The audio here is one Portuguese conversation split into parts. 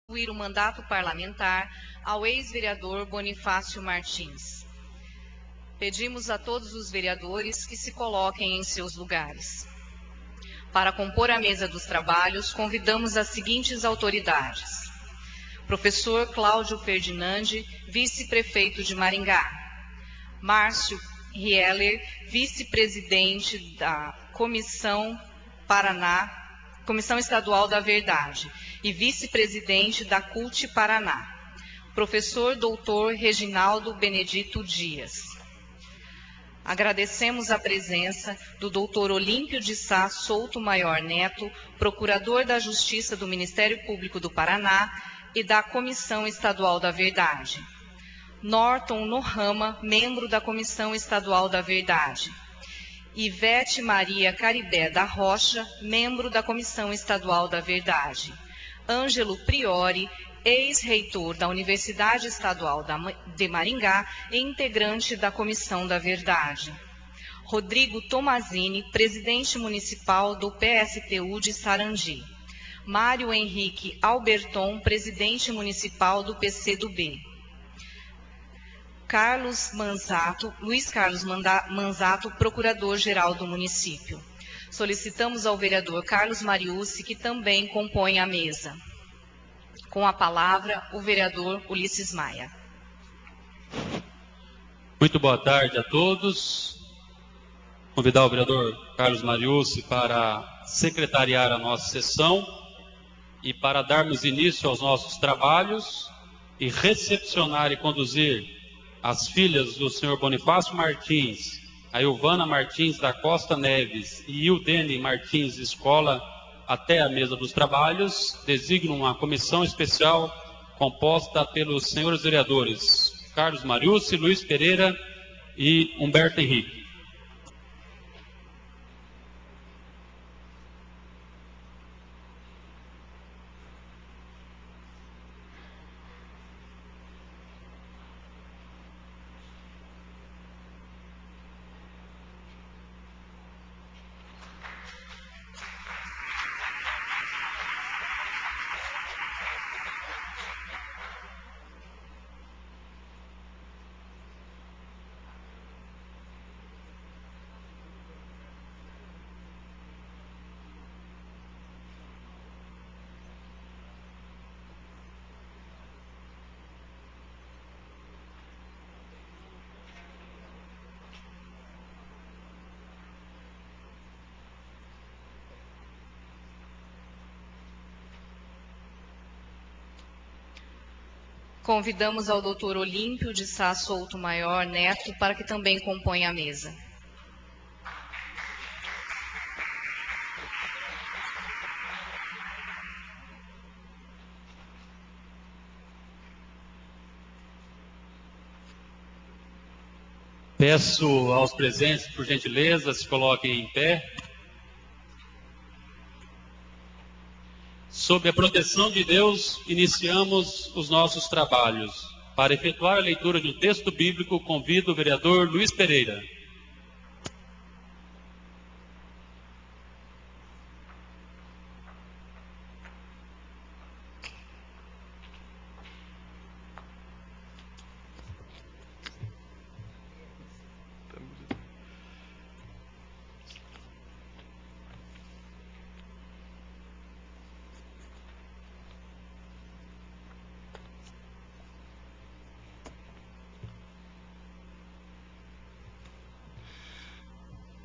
o mandato parlamentar ao ex-vereador Bonifácio Martins. Pedimos a todos os vereadores que se coloquem em seus lugares. Para compor a mesa dos trabalhos, convidamos as seguintes autoridades: professor Cláudio Ferdinandi, vice-prefeito de Maringá; Márcio Rieler, vice-presidente da Comissão Estadual da Verdade e vice-presidente da CUT Paraná; professor doutor Reginaldo Benedito Dias. Agradecemos a presença do doutor Olímpio de Sá Souto Maior Neto, procurador da Justiça do Ministério Público do Paraná e da Comissão Estadual da Verdade; Norton Nohama, membro da Comissão Estadual da Verdade; Ivete Maria Caribé da Rocha, membro da Comissão Estadual da Verdade; Ângelo Priori, ex-reitor da Universidade Estadual de Maringá e integrante da Comissão da Verdade; Rodrigo Tomazini, presidente municipal do PSTU de Sarandi; Mário Henrique Alberton, presidente municipal do PCdoB; Luiz Carlos Manzato, procurador-geral do município. Solicitamos ao vereador Carlos Mariucci, que também compõe a mesa. Com a palavra, o vereador Ulisses Maia. Muito boa tarde a todos. Convidar o vereador Carlos Mariucci para secretariar a nossa sessão e para darmos início aos nossos trabalhos e recepcionar e conduzir as filhas do senhor Bonifácio Martins, a Ilvana Martins da Costa Neves e Ildene Martins Escola até a mesa dos trabalhos. Designo uma comissão especial composta pelos senhores vereadores Carlos Mariucci, Luiz Pereira e Humberto Henrique. Convidamos ao doutor Olímpio de Sá Souto Maior Neto para que também componha a mesa. Peço aos presentes, por gentileza, se coloquem em pé. Sob a proteção de Deus, iniciamos os nossos trabalhos. Para efetuar a leitura de um texto bíblico, convido o vereador Luiz Pereira.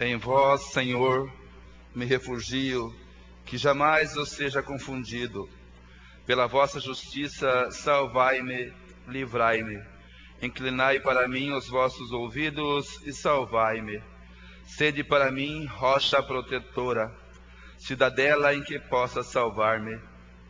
Em vós, Senhor, me refugio, que jamais eu seja confundido. Pela vossa justiça, salvai-me, livrai-me. Inclinai para mim os vossos ouvidos e salvai-me. Sede para mim rocha protetora, cidadela em que possa salvar-me.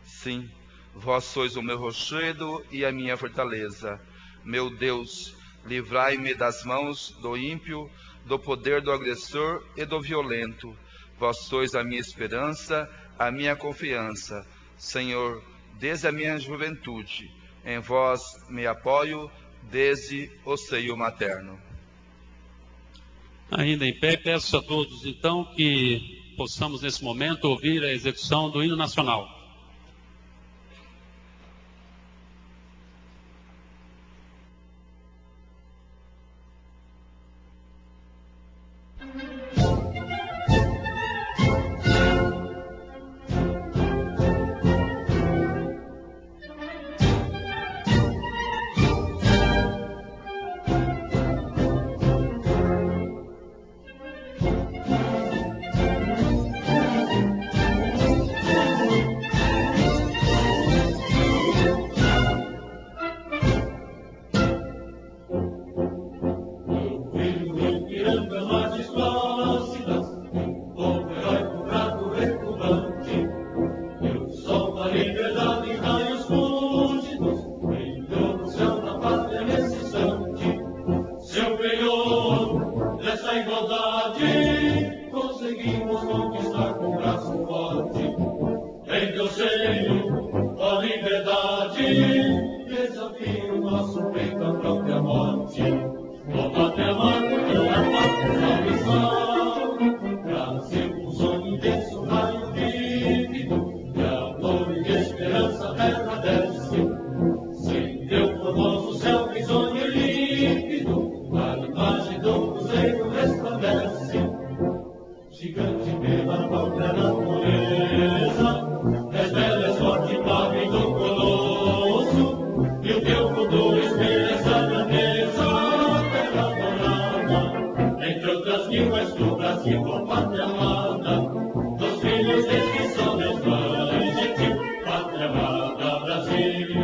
Sim, vós sois o meu rochedo e a minha fortaleza. Meu Deus, livrai-me das mãos do ímpio, do poder do agressor e do violento. Vós sois a minha esperança, a minha confiança. Senhor, desde a minha juventude, em vós me apoio, desde o seio materno. Ainda em pé, peço a todos, então, que possamos, nesse momento, ouvir a execução do hino nacional. Desafio nosso peito à própria morte. Ó pátria amada, a pátria salvação. Brasil, um sonho desse um raio vívido, de amor e de esperança a terra desce. Sem teu formoso céu risonho e límpido, a imagem do cruzeiro resplandece. Gigante pela própria natureza, és bela, és forte, pague do colosso, e o teu futuro espelha essa grandeza, terra adorada. Entre outras mil és tu, Brasil, ó pátria amada, dos filhos deste sol desvã, gentil, pátria amada, Brasil.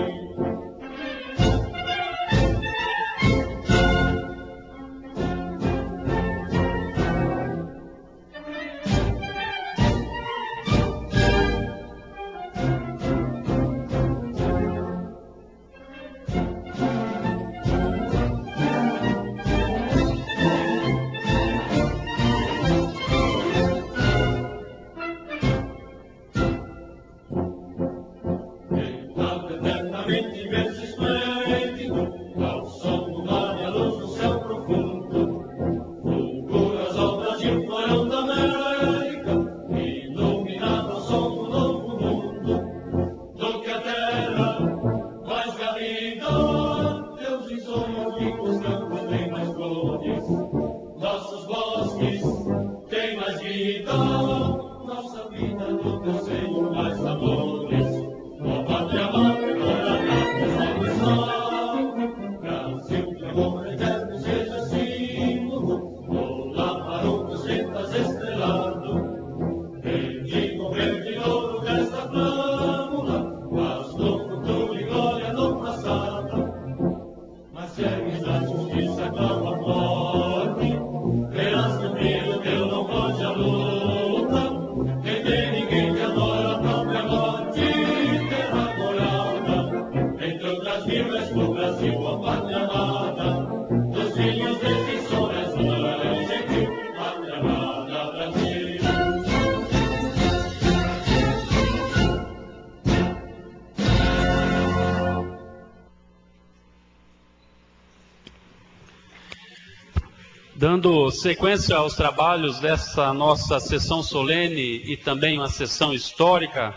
Dando sequência aos trabalhos dessa nossa sessão solene e também uma sessão histórica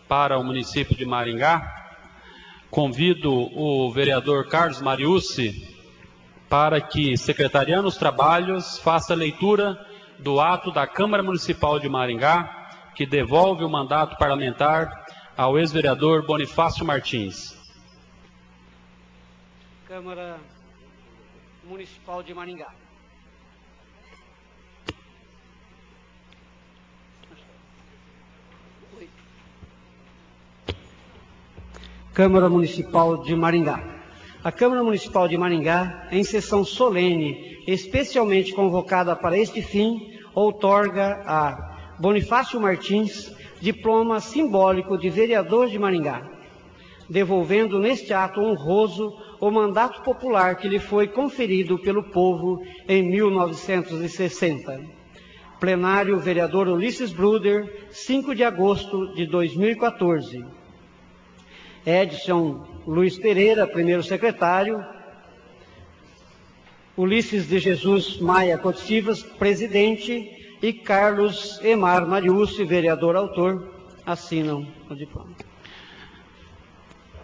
para o município de Maringá, convido o vereador Carlos Mariucci para que, secretariando os trabalhos, faça a leitura do ato da Câmara Municipal de Maringá, que devolve o mandato parlamentar ao ex-vereador Bonifácio Martins. Câmara Municipal de Maringá. Câmara Municipal de Maringá. A Câmara Municipal de Maringá, em sessão solene, especialmente convocada para este fim, outorga a Bonifácio Martins diploma simbólico de vereador de Maringá, devolvendo neste ato honroso o mandato popular que lhe foi conferido pelo povo em 1960. Plenário vereador Ulisses Bruder, 5 de agosto de 2014. Edson Luiz Pereira, primeiro secretário. Ulisses de Jesus Maia Cotsivas, presidente. E Carlos Emar Mariucci, vereador autor, assinam o diploma.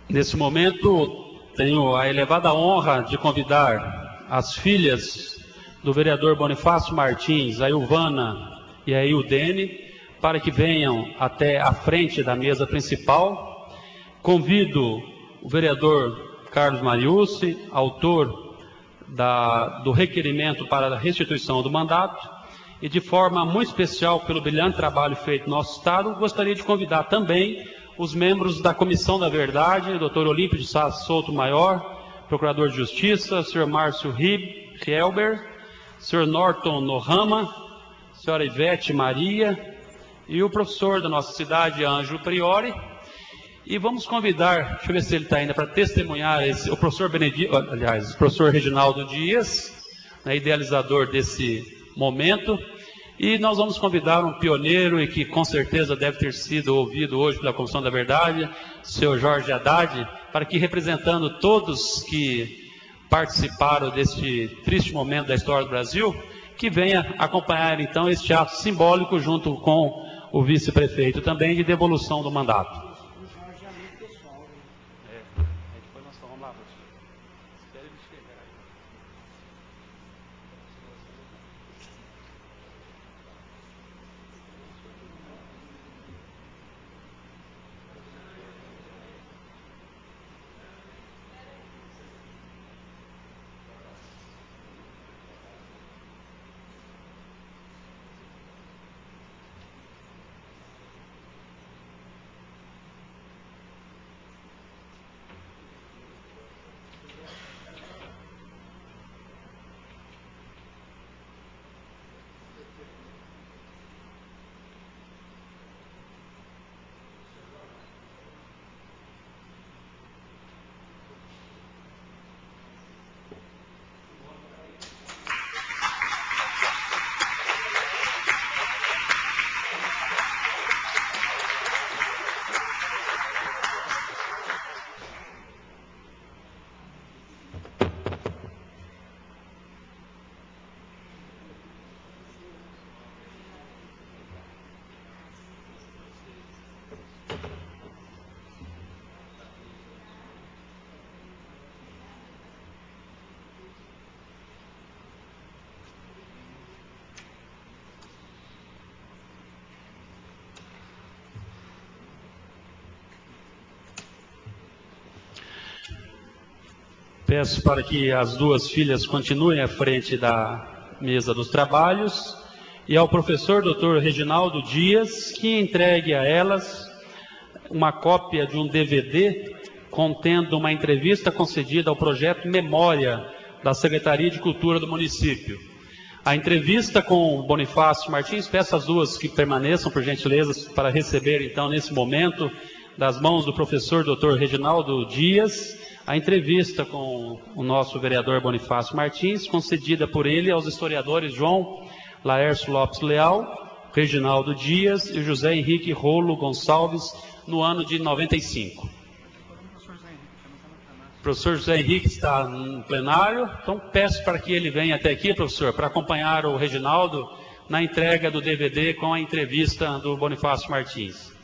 Nesse momento, tenho a elevada honra de convidar as filhas do vereador Bonifácio Martins, a Ilvana e a Ildene, para que venham até a frente da mesa principal. Convido o vereador Carlos Mariucci, autor do requerimento para a restituição do mandato, e de forma muito especial pelo brilhante trabalho feito no nosso Estado, gostaria de convidar também os membros da Comissão da Verdade, Dr. Olímpio de Sá Souto Maior, Procurador de Justiça, Sr. Márcio Rielber, Sr. Norton Nohama, Sra. Ivete Maria e o professor da nossa cidade, Ângelo Priori. E vamos convidar, deixa eu ver se ele está ainda para testemunhar, o professor o professor Reginaldo Dias, idealizador desse momento, E nós vamos convidar um pioneiro e que com certeza deve ter sido ouvido hoje pela Comissão da Verdade, o senhor Jorge Haddad, para que, representando todos que participaram deste triste momento da história do Brasil, que venha acompanhar então este ato simbólico junto com o vice-prefeito também de devolução do mandato. Peço para que as duas filhas continuem à frente da mesa dos trabalhos e ao professor Dr. Reginaldo Dias que entregue a elas uma cópia de um DVD contendo uma entrevista concedida ao projeto Memória da Secretaria de Cultura do município. A entrevista com Bonifácio Martins, peço às duas que permaneçam, por gentileza, para receber então nesse momento das mãos do professor Dr. Reginaldo Dias a entrevista com o nosso vereador Bonifácio Martins, concedida por ele aos historiadores João Laércio Lopes Leal, Reginaldo Dias e José Henrique Rolo Gonçalves, no ano de 95. O professor José Henrique está no plenário, então peço para que ele venha até aqui, professor, para acompanhar o Reginaldo na entrega do DVD com a entrevista do Bonifácio Martins.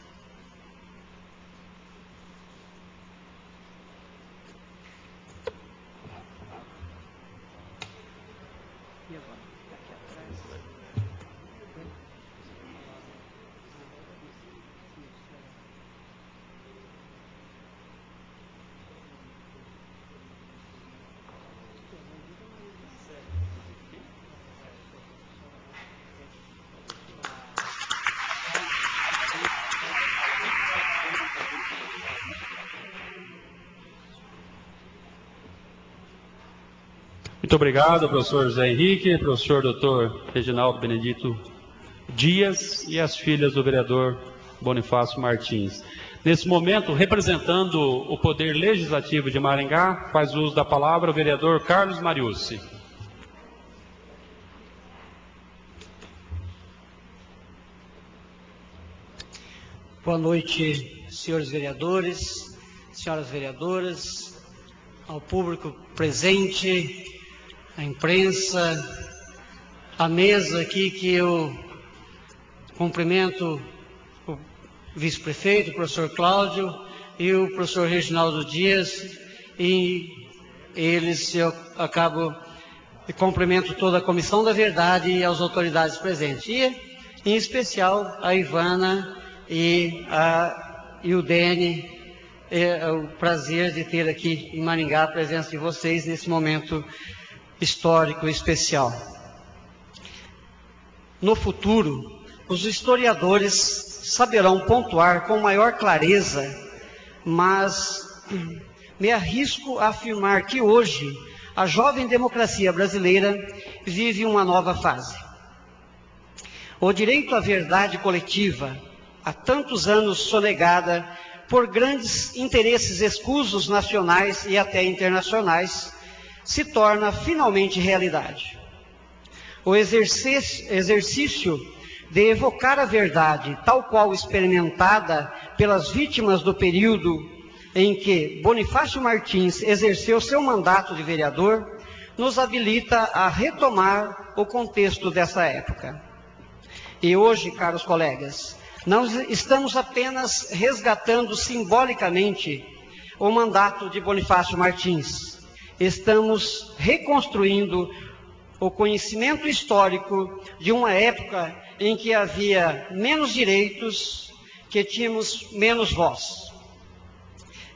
Muito obrigado, professor José Henrique, professor Dr. Reginaldo Benedito Dias e as filhas do vereador Bonifácio Martins. Nesse momento, representando o Poder Legislativo de Maringá, faz uso da palavra o vereador Carlos Mariucci. Boa noite, senhores vereadores, senhoras vereadoras, ao público presente, à imprensa, à mesa aqui que eu cumprimento o vice-prefeito, o professor Cláudio e o professor Reginaldo Dias, e eles eu acabo de cumprimento toda a Comissão da Verdade e as autoridades presentes, e em especial a Ivana e o Dene. É o prazer de ter aqui em Maringá a presença de vocês nesse momento histórico especial. No futuro, os historiadores saberão pontuar com maior clareza, mas me arrisco a afirmar que hoje a jovem democracia brasileira vive uma nova fase. O direito à verdade coletiva, há tantos anos sonegada por grandes interesses escusos nacionais e até internacionais, se torna finalmente realidade. o exercício de evocar a verdade, tal qual experimentada pelas vítimas do período em que Bonifácio Martins exerceu seu mandato de vereador, nos habilita a retomar o contexto dessa época. E hoje, caros colegas, não estamos apenas resgatando simbolicamente o mandato de Bonifácio Martins, estamos reconstruindo o conhecimento histórico de uma época em que havia menos direitos, que tínhamos menos voz.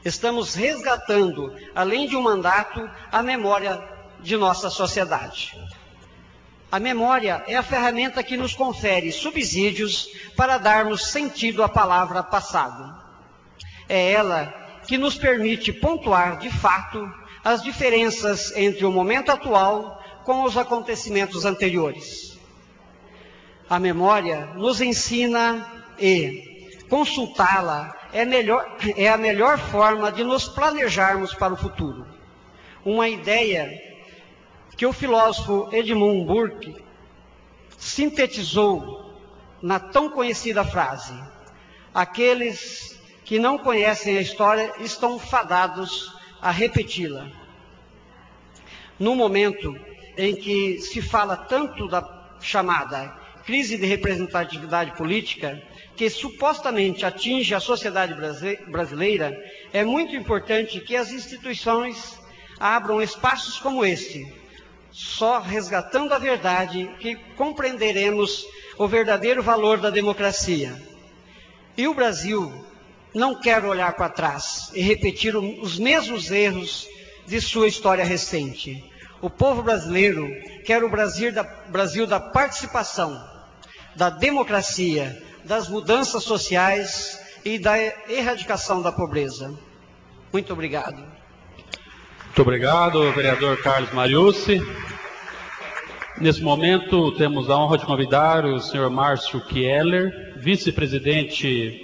Estamos resgatando, além de um mandato, a memória de nossa sociedade. A memória é a ferramenta que nos confere subsídios para darmos sentido à palavra passado. É ela que nos permite pontuar, de fato, as diferenças entre o momento atual com os acontecimentos anteriores. A memória nos ensina e consultá-la é a melhor forma de nos planejarmos para o futuro. Uma ideia que o filósofo Edmund Burke sintetizou na tão conhecida frase: aqueles que não conhecem a história estão fadados a repeti-la. No momento em que se fala tanto da chamada crise de representatividade política, que supostamente atinge a sociedade brasileira, é muito importante que as instituições abram espaços como este. Só resgatando a verdade que compreenderemos o verdadeiro valor da democracia. E o Brasil não quer olhar para trás e repetir os mesmos erros de sua história recente. O povo brasileiro quer o Brasil da participação, da democracia, das mudanças sociais e da erradicação da pobreza. Muito obrigado. Muito obrigado, vereador Carlos Mariucci. Nesse momento, temos a honra de convidar o senhor Márcio Kieller, vice-presidente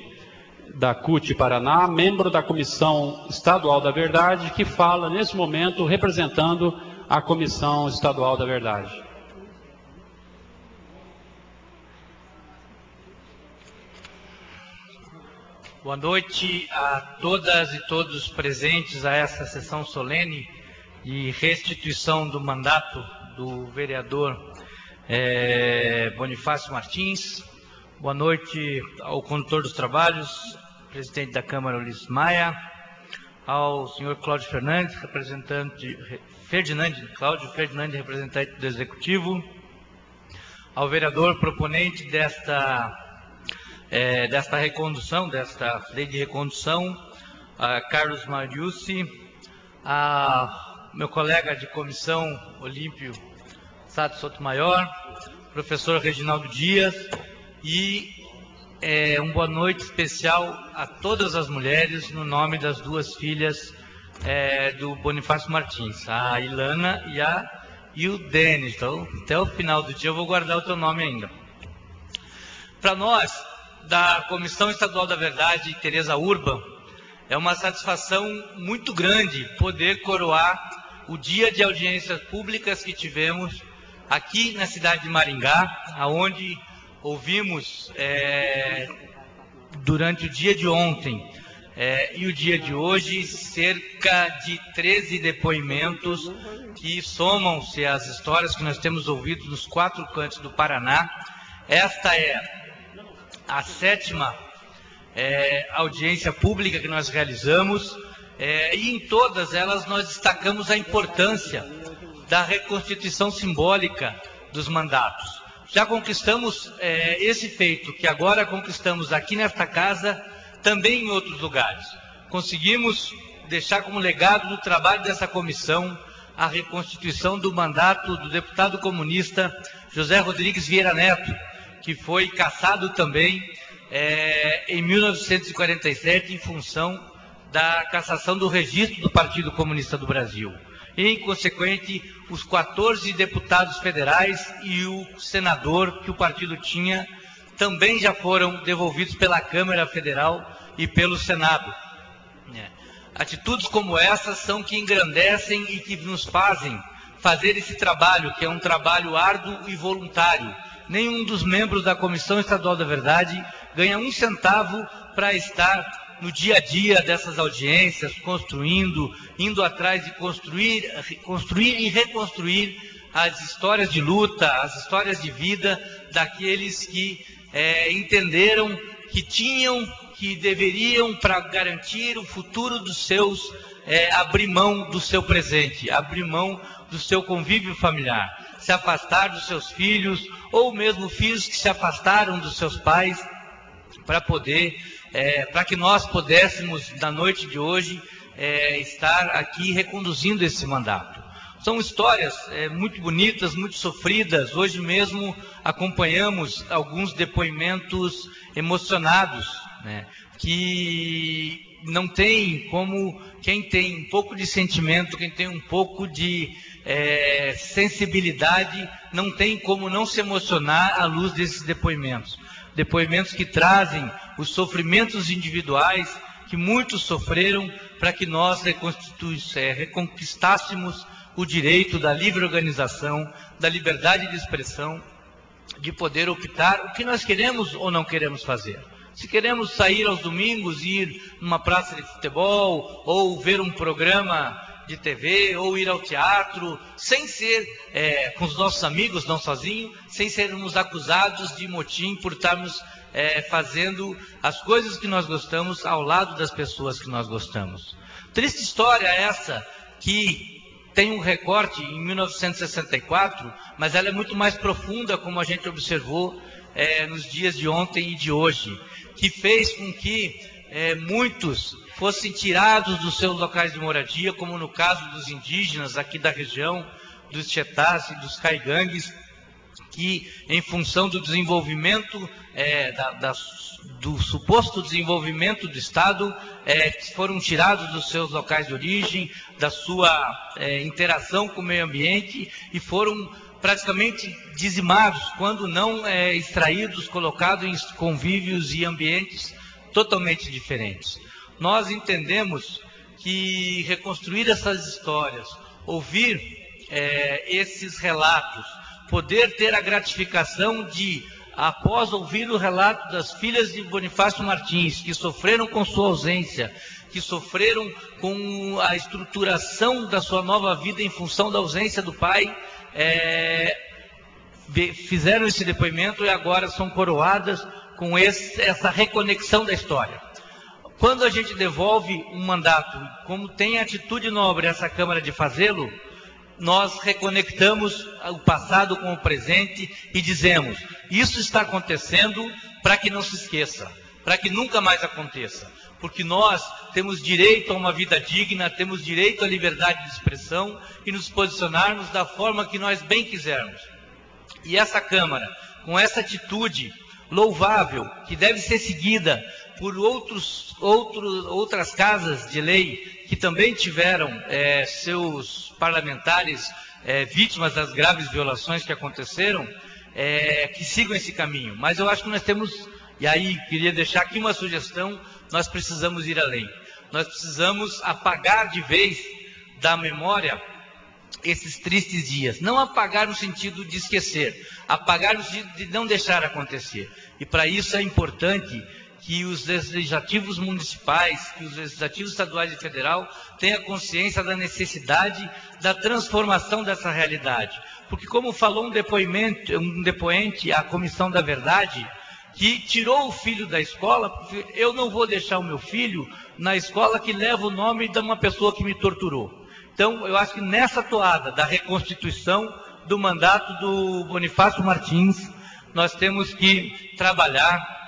da CUT Paraná, membro da Comissão Estadual da Verdade, que fala, nesse momento, representando a Comissão Estadual da Verdade. Boa noite a todas e todos presentes a essa sessão solene de restituição do mandato do vereador Bonifácio Martins. Boa noite ao condutor dos trabalhos, presidente da Câmara Ulisses Maia, ao senhor Cláudio Fernandes, representante Cláudio Ferdinand, representante do Executivo, ao vereador proponente desta recondução, desta lei de recondução, a Carlos Mariucci, a meu colega de comissão, Olímpio Sato Sotomayor, professor Reginaldo Dias, e uma boa noite especial a todas as mulheres, no nome das duas filhas do Bonifácio Martins, a Ilana e o Denis. Então, até o final do dia eu vou guardar o teu nome ainda. Para nós, da Comissão Estadual da Verdade, Tereza Urban, é uma satisfação muito grande poder coroar o dia de audiências públicas que tivemos aqui na cidade de Maringá, onde ouvimos durante o dia de ontem e o dia de hoje cerca de 13 depoimentos que somam-se às histórias que nós temos ouvido nos 4 cantos do Paraná. Esta é a 7ª audiência pública que nós realizamos, e em todas elas nós destacamos a importância da reconstituição simbólica dos mandatos. Já conquistamos esse feito, que agora conquistamos aqui nesta casa, também em outros lugares. Conseguimos deixar como legado do trabalho dessa comissão a reconstituição do mandato do deputado comunista José Rodrigues Vieira Neto, que foi cassado também em 1947 em função da cassação do registro do Partido Comunista do Brasil. E, em consequente, os 14 deputados federais e o senador que o partido tinha também já foram devolvidos pela Câmara Federal e pelo Senado. Atitudes como essas são que engrandecem e que nos fazem fazer esse trabalho, que é um trabalho árduo e voluntário. Nenhum dos membros da Comissão Estadual da Verdade ganha um centavo para estar no dia a dia dessas audiências, construindo, indo atrás de construir e reconstruir as histórias de luta, as histórias de vida daqueles que entenderam que deveriam, para garantir o futuro dos seus, abrir mão do seu presente, abrir mão do seu convívio familiar, se afastar dos seus filhos, ou mesmo filhos que se afastaram dos seus pais, para que nós pudéssemos, na noite de hoje, estar aqui reconduzindo esse mandato. São histórias muito bonitas, muito sofridas. Hoje mesmo acompanhamos alguns depoimentos emocionados, né, que não tem como, quem tem um pouco de sentimento, quem tem um pouco de sensibilidade, não tem como não se emocionar à luz desses depoimentos. Depoimentos que trazem os sofrimentos individuais que muitos sofreram para que nós reconquistássemos o direito da livre organização, da liberdade de expressão, de poder optar o que nós queremos ou não queremos fazer. Se queremos sair aos domingos, ir numa praça de futebol, ou ver um programa de TV, ou ir ao teatro, sem ser com os nossos amigos, não sozinhos, sem sermos acusados de motim por estarmos fazendo as coisas que nós gostamos ao lado das pessoas que nós gostamos. Triste história essa, que tem um recorte em 1964, mas ela é muito mais profunda, como a gente observou nos dias de ontem e de hoje, que fez com que muitos fossem tirados dos seus locais de moradia, como no caso dos indígenas aqui da região, dos Chetás e dos Caigangues, que em função do desenvolvimento, do suposto desenvolvimento do Estado, foram tirados dos seus locais de origem, da sua interação com o meio ambiente, e foram praticamente dizimados, quando não extraídos, colocados em convívios e ambientes totalmente diferentes. Nós entendemos que reconstruir essas histórias, ouvir esses relatos, poder ter a gratificação de, após ouvir o relato das filhas de Bonifácio Martins, que sofreram com sua ausência, que sofreram com a estruturação da sua nova vida em função da ausência do pai, fizeram esse depoimento e agora são coroadas com essa reconexão da história. Quando a gente devolve um mandato, como tem a atitude nobre essa Câmara de fazê-lo, nós reconectamos o passado com o presente e dizemos: isso está acontecendo para que não se esqueça, para que nunca mais aconteça, porque nós temos direito a uma vida digna, temos direito à liberdade de expressão e nos posicionarmos da forma que nós bem quisermos. E essa Câmara, com essa atitude louvável, que deve ser seguida por outras casas de lei que também tiveram seus parlamentares vítimas das graves violações que aconteceram, que sigam esse caminho. Mas eu acho que nós temos, e aí queria deixar aqui uma sugestão, nós precisamos ir além. Nós precisamos apagar de vez da memória esses tristes dias. Não apagar no sentido de esquecer, apagar no sentido de não deixar acontecer. E para isso é importante que os legislativos municipais, que os legislativos estaduais e federal tenham consciência da necessidade da transformação dessa realidade. Porque, como falou um depoente à Comissão da Verdade, que tirou o filho da escola, porque eu não vou deixar o meu filho na escola que leva o nome de uma pessoa que me torturou. Então, eu acho que nessa toada da reconstituição do mandato do Bonifácio Martins, nós temos que trabalhar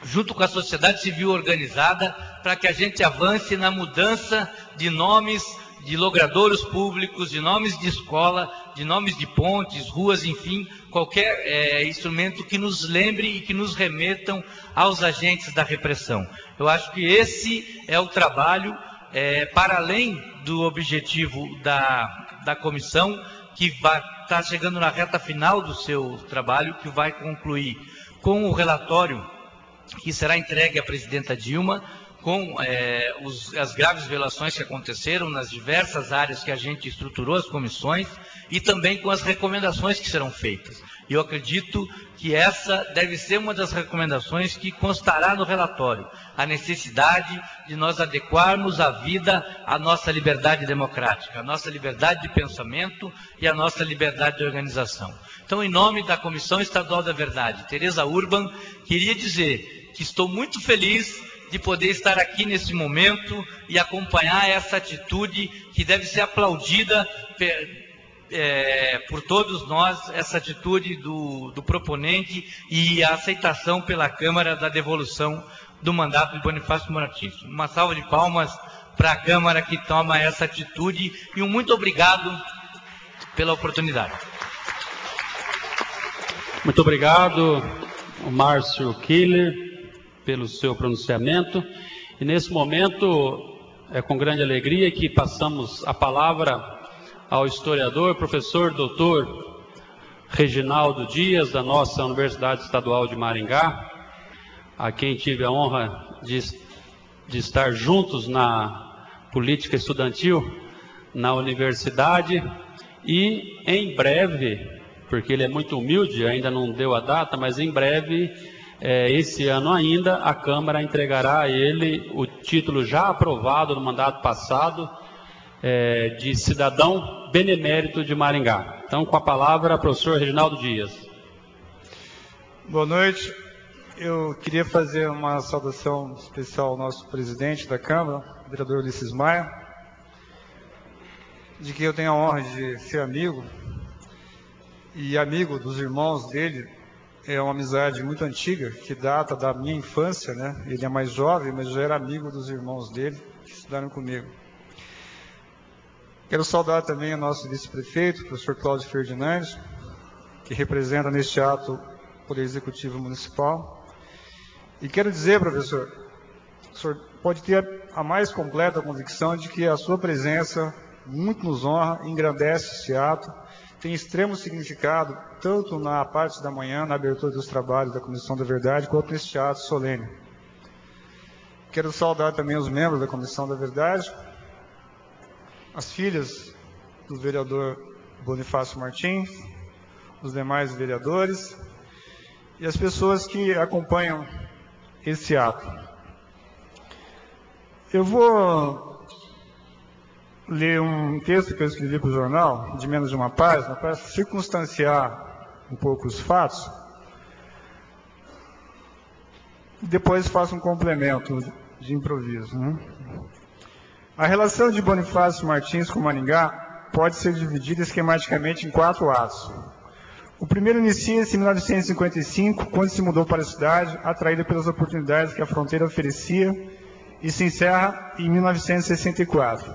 junto com a sociedade civil organizada para que a gente avance na mudança de nomes de logradouros públicos, de nomes de escola, de nomes de pontes, ruas, enfim, qualquer instrumento que nos lembre e que nos remetam aos agentes da repressão. Eu acho que esse é o trabalho, para além do objetivo da comissão, que vai estar chegando na reta final do seu trabalho, que vai concluir com o relatório que será entregue à presidenta Dilma, com as graves violações que aconteceram nas diversas áreas que a gente estruturou as comissões e também com as recomendações que serão feitas. E eu acredito que essa deve ser uma das recomendações que constará no relatório, a necessidade de nós adequarmos a vida à nossa liberdade democrática, à nossa liberdade de pensamento e à nossa liberdade de organização. Então, em nome da Comissão Estadual da Verdade, Tereza Urban, queria dizer que estou muito feliz de poder estar aqui nesse momento e acompanhar essa atitude que deve ser aplaudida por todos nós, essa atitude do proponente e a aceitação pela Câmara da devolução do mandato de Bonifácio Martins. Uma salva de palmas para a Câmara que toma essa atitude e um muito obrigado pela oportunidade. Muito obrigado, Márcio Killer, pelo seu pronunciamento. E nesse momento, é com grande alegria que passamos a palavra ao historiador, professor doutor Reginaldo Dias, da nossa Universidade Estadual de Maringá, a quem tive a honra de estar juntos na política estudantil na universidade, e em breve, porque ele é muito humilde, ainda não deu a data, mas em breve, esse ano ainda, a Câmara entregará a ele o título já aprovado no mandato passado, de cidadão benemérito de Maringá. Então, com a palavra, professor Reginaldo Dias. Boa noite. Eu queria fazer uma saudação especial ao nosso presidente da Câmara, o vereador Ulisses Maia, de quem eu tenho a honra de ser amigo e amigo dos irmãos dele. É uma amizade muito antiga, que data da minha infância, né? Ele é mais jovem, mas já era amigo dos irmãos dele, que estudaram comigo. Quero saudar também o nosso vice-prefeito, o professor Cláudio Ferdinandes, que representa neste ato o Poder Executivo Municipal. E quero dizer, professor, o senhor pode ter a mais completa convicção de que a sua presença muito nos honra, engrandece esse ato, tem extremo significado, tanto na parte da manhã, na abertura dos trabalhos da Comissão da Verdade, quanto neste ato solene. Quero saudar também os membros da Comissão da Verdade, as filhas do vereador Bonifácio Martins, os demais vereadores e as pessoas que acompanham esse ato. Eu vou ler um texto que eu escrevi para o jornal, de menos de uma página, para circunstanciar um pouco os fatos. Depois faço um complemento de improviso, né? A relação de Bonifácio Martins com Maringá pode ser dividida esquematicamente em 4 atos. O primeiro inicia-se em 1955, quando se mudou para a cidade, atraído pelas oportunidades que a fronteira oferecia, e se encerra em 1964.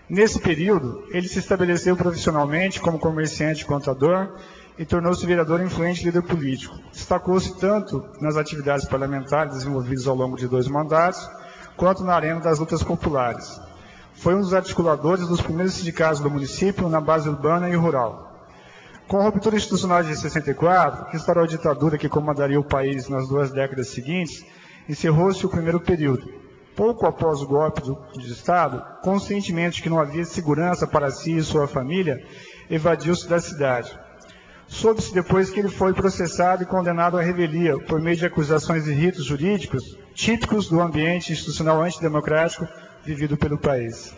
Nesse período, ele se estabeleceu profissionalmente como comerciante e contador e tornou-se vereador influente e líder político. Destacou-se tanto nas atividades parlamentares desenvolvidas ao longo de 2 mandatos, quanto na arena das lutas populares. Foi um dos articuladores dos primeiros sindicatos do município na base urbana e rural. Com a ruptura institucional de 64, que instaurou a ditadura que comandaria o país nas 2 décadas seguintes, encerrou-se o primeiro período. Pouco após o golpe de Estado, conscientemente de que não havia segurança para si e sua família, evadiu-se da cidade. Soube-se depois que ele foi processado e condenado à revelia por meio de acusações e ritos jurídicos típicos do ambiente institucional antidemocrático vivido pelo país.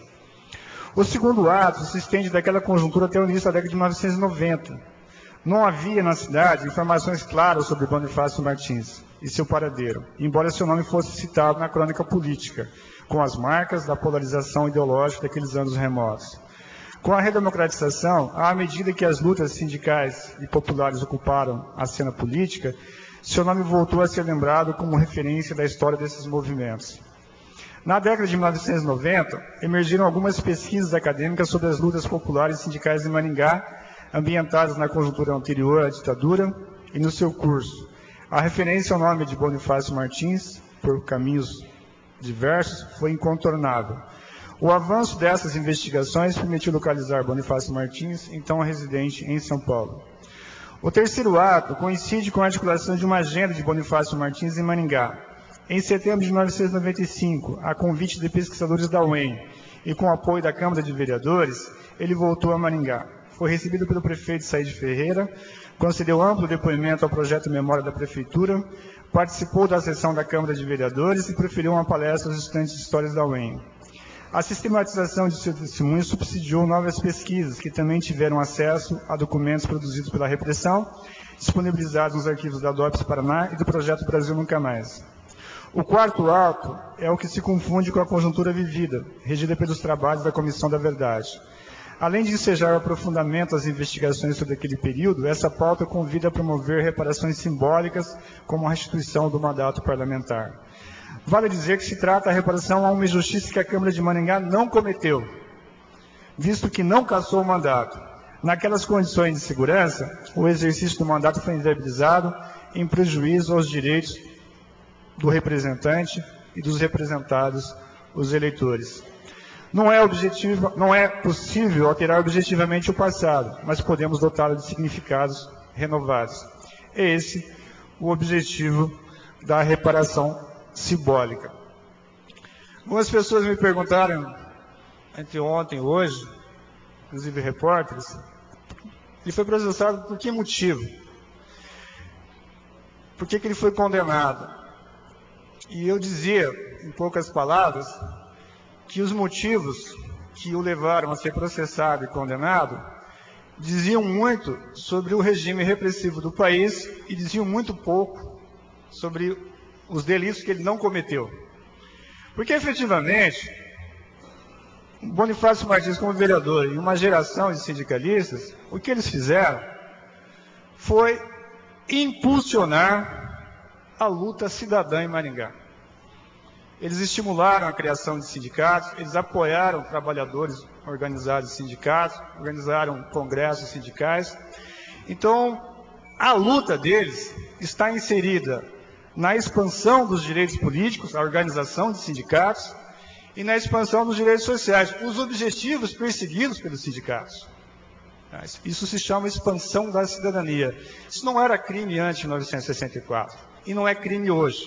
O segundo ato se estende daquela conjuntura até o início da década de 1990. Não havia na cidade informações claras sobre Bonifácio Martins e seu paradeiro, embora seu nome fosse citado na crônica política, com as marcas da polarização ideológica daqueles anos remotos. Com a redemocratização, à medida que as lutas sindicais e populares ocuparam a cena política, seu nome voltou a ser lembrado como referência da história desses movimentos. Na década de 1990, emergiram algumas pesquisas acadêmicas sobre as lutas populares e sindicais em Maringá, ambientadas na conjuntura anterior à ditadura e no seu curso. A referência ao nome de Bonifácio Martins, por caminhos diversos, foi incontornável. O avanço dessas investigações permitiu localizar Bonifácio Martins, então residente em São Paulo. O terceiro ato coincide com a articulação de uma agenda de Bonifácio Martins em Maringá. Em setembro de 1995, a convite de pesquisadores da UEM e com apoio da Câmara de Vereadores, ele voltou a Maringá. Foi recebido pelo prefeito Saíde Ferreira, concedeu amplo depoimento ao projeto Memória da Prefeitura, participou da sessão da Câmara de Vereadores e proferiu uma palestra aos estudantes de Histórias da UEM. A sistematização de seu testemunho subsidiou novas pesquisas, que também tiveram acesso a documentos produzidos pela repressão, disponibilizados nos arquivos da DOPS Paraná e do Projeto Brasil Nunca Mais. O quarto ato é o que se confunde com a conjuntura vivida, regida pelos trabalhos da Comissão da Verdade. Além de ensejar o aprofundamento das investigações sobre aquele período, essa pauta convida a promover reparações simbólicas, como a restituição do mandato parlamentar. Vale dizer que se trata da reparação a uma injustiça que a Câmara de Maringá não cometeu, visto que não cassou o mandato. Naquelas condições de segurança, o exercício do mandato foi inviabilizado em prejuízo aos direitos do representante e dos representados, os eleitores. Não é possível alterar objetivamente o passado, mas podemos dotá-lo de significados renovados. É esse o objetivo da reparação simbólica. Algumas pessoas me perguntaram, entre ontem e hoje, inclusive repórteres, ele foi processado por que motivo? Por que ele foi condenado? E eu dizia, em poucas palavras, que os motivos que o levaram a ser processado e condenado diziam muito sobre o regime repressivo do país e diziam muito pouco sobre os delitos que ele não cometeu. Porque, efetivamente, Bonifácio Martins, como vereador, e uma geração de sindicalistas, o que eles fizeram foi impulsionar a luta cidadã em Maringá. Eles estimularam a criação de sindicatos, eles apoiaram trabalhadores organizados em sindicatos, organizaram congressos sindicais. Então, a luta deles está inserida na expansão dos direitos políticos, a organização de sindicatos, e na expansão dos direitos sociais, os objetivos perseguidos pelos sindicatos. Isso se chama expansão da cidadania. Isso não era crime antes de 1964, e não é crime hoje.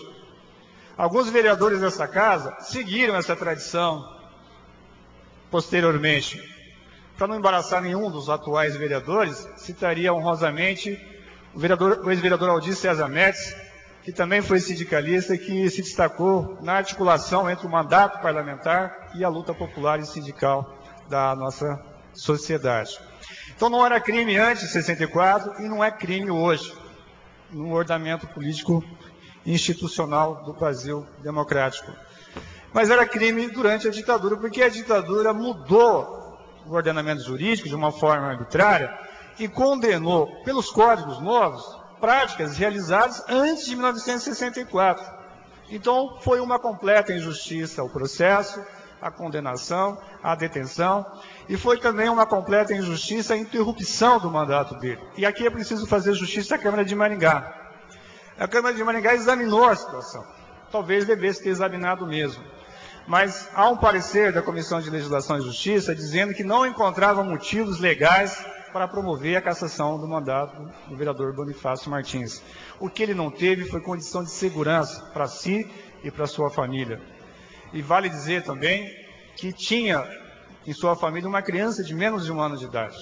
Alguns vereadores dessa casa seguiram essa tradição posteriormente. Para não embaraçar nenhum dos atuais vereadores, citaria honrosamente o ex-vereador Aldir César Médici, que também foi sindicalista e que se destacou na articulação entre o mandato parlamentar e a luta popular e sindical da nossa sociedade. Então não era crime antes de 64 e não é crime hoje, no ordenamento político institucional do Brasil democrático. Mas era crime durante a ditadura, porque a ditadura mudou o ordenamento jurídico de uma forma arbitrária e condenou, pelos códigos novos, práticas realizadas antes de 1964. Então, foi uma completa injustiça o processo, a condenação, a detenção, e foi também uma completa injustiça a interrupção do mandato dele. E aqui é preciso fazer justiça à Câmara de Maringá. A Câmara de Maringá examinou a situação. Talvez devesse ter examinado mesmo. Mas há um parecer da Comissão de Legislação e Justiça dizendo que não encontrava motivos legais para promover a cassação do mandato do vereador Bonifácio Martins. O que ele não teve foi condição de segurança para si e para sua família. E vale dizer também que tinha em sua família uma criança de menos de 1 ano de idade.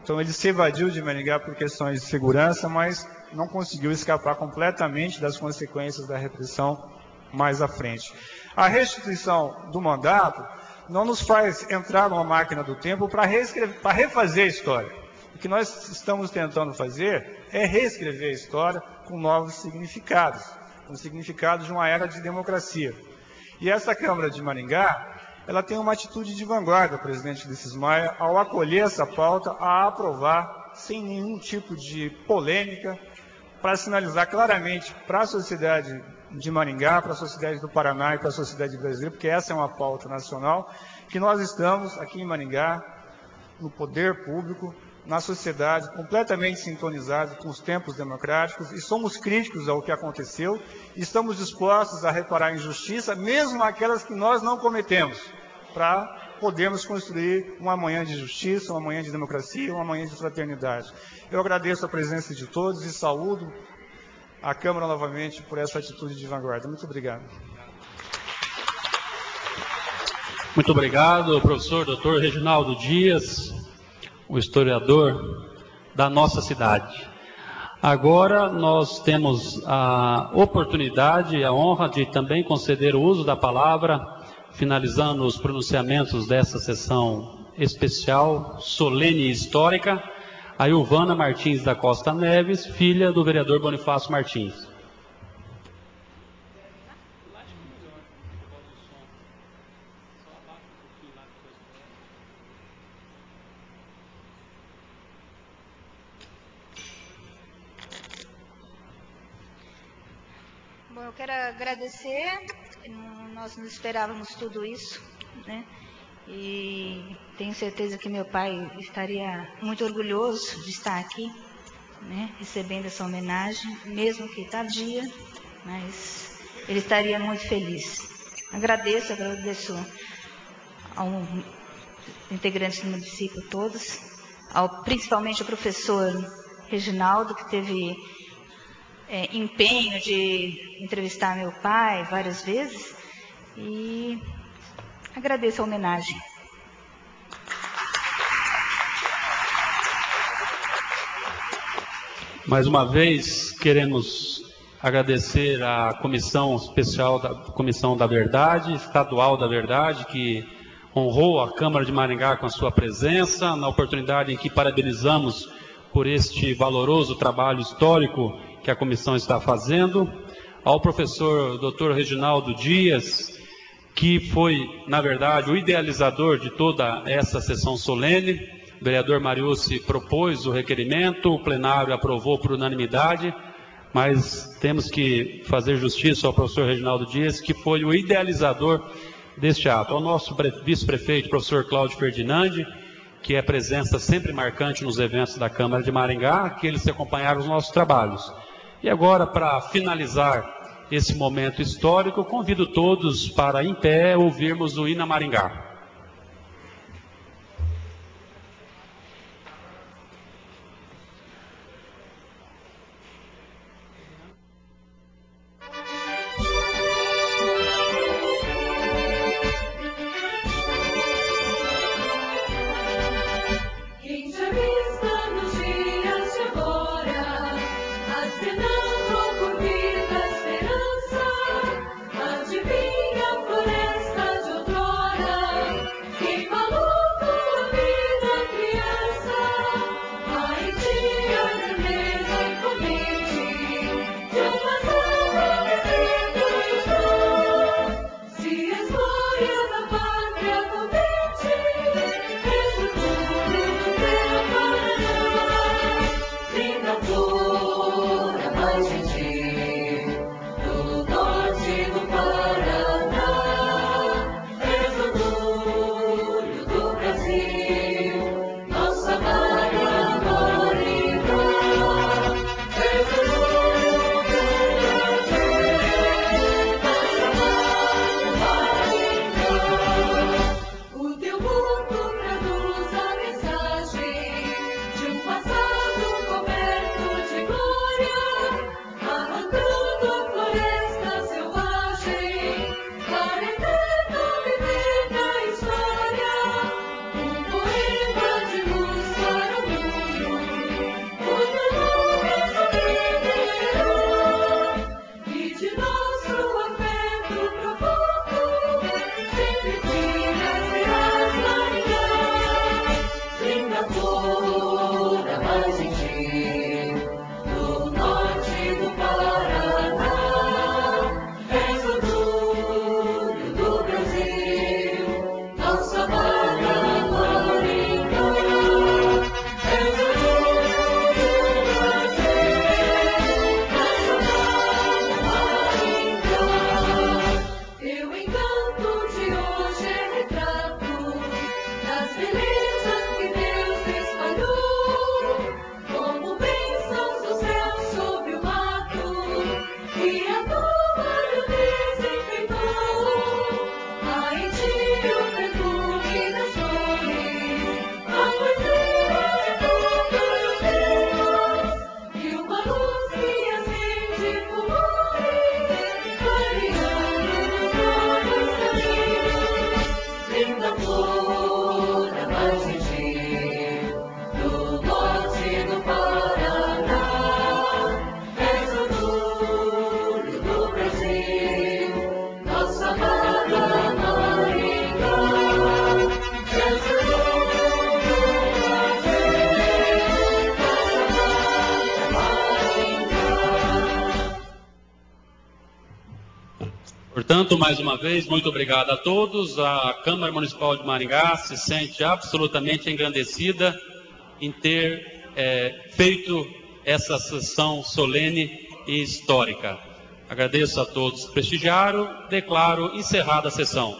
Então ele se evadiu de Maringá por questões de segurança, mas não conseguiu escapar completamente das consequências da repressão mais à frente. A restituição do mandato não nos faz entrar numa máquina do tempo para refazer a história. O que nós estamos tentando fazer é reescrever a história com novos significados, com significados de uma era de democracia. E essa Câmara de Maringá, ela tem uma atitude de vanguarda, presidente Ulisses Maia, ao acolher essa pauta, a aprovar, sem nenhum tipo de polêmica, para sinalizar claramente para a sociedade de Maringá, para a sociedade do Paraná e para a sociedade brasileira, porque essa é uma pauta nacional, que nós estamos aqui em Maringá, no poder público, na sociedade, completamente sintonizados com os tempos democráticos, e somos críticos ao que aconteceu, e estamos dispostos a reparar a injustiça, mesmo aquelas que nós não cometemos, para podermos construir um amanhã de justiça, um amanhã de democracia, um amanhã de fraternidade. Eu agradeço a presença de todos e saúdo à Câmara novamente por essa atitude de vanguarda. Muito obrigado. Muito obrigado, professor Dr. Reginaldo Dias, o historiador da nossa cidade. Agora nós temos a oportunidade e a honra de também conceder o uso da palavra, finalizando os pronunciamentos dessa sessão especial, solene e histórica, a Ilvana Martins da Costa Neves, filha do vereador Bonifácio Martins. Bom, eu quero agradecer, nós não esperávamos tudo isso, né? E tenho certeza que meu pai estaria muito orgulhoso de estar aqui, né? Recebendo essa homenagem, mesmo que tardia, mas ele estaria muito feliz. Agradeço aos integrantes do município todos, principalmente ao professor Reginaldo, que teve empenho de entrevistar meu pai várias vezes, e agradeço a homenagem. Mais uma vez, queremos agradecer à Comissão Especial da Comissão da Verdade, Estadual da Verdade, que honrou a Câmara de Maringá com a sua presença, na oportunidade em que parabenizamos por este valoroso trabalho histórico que a comissão está fazendo, ao professor Dr. Reginaldo Dias, que foi, na verdade, o idealizador de toda essa sessão solene. O vereador Mariucci propôs o requerimento, o plenário aprovou por unanimidade, mas temos que fazer justiça ao professor Reginaldo Dias, que foi o idealizador deste ato. Ao nosso vice-prefeito, professor Cláudio Ferdinandi, que é presença sempre marcante nos eventos da Câmara de Maringá, que eles acompanharam os nossos trabalhos. E agora, para finalizar esse momento histórico, convido todos para, em pé, ouvirmos o hino a Maringá. Floresta de outrora, Portanto, mais uma vez, muito obrigado a todos. A Câmara Municipal de Maringá se sente absolutamente engrandecida em ter feito essa sessão solene e histórica. Agradeço a todos que prestigiaram, declaro encerrada a sessão.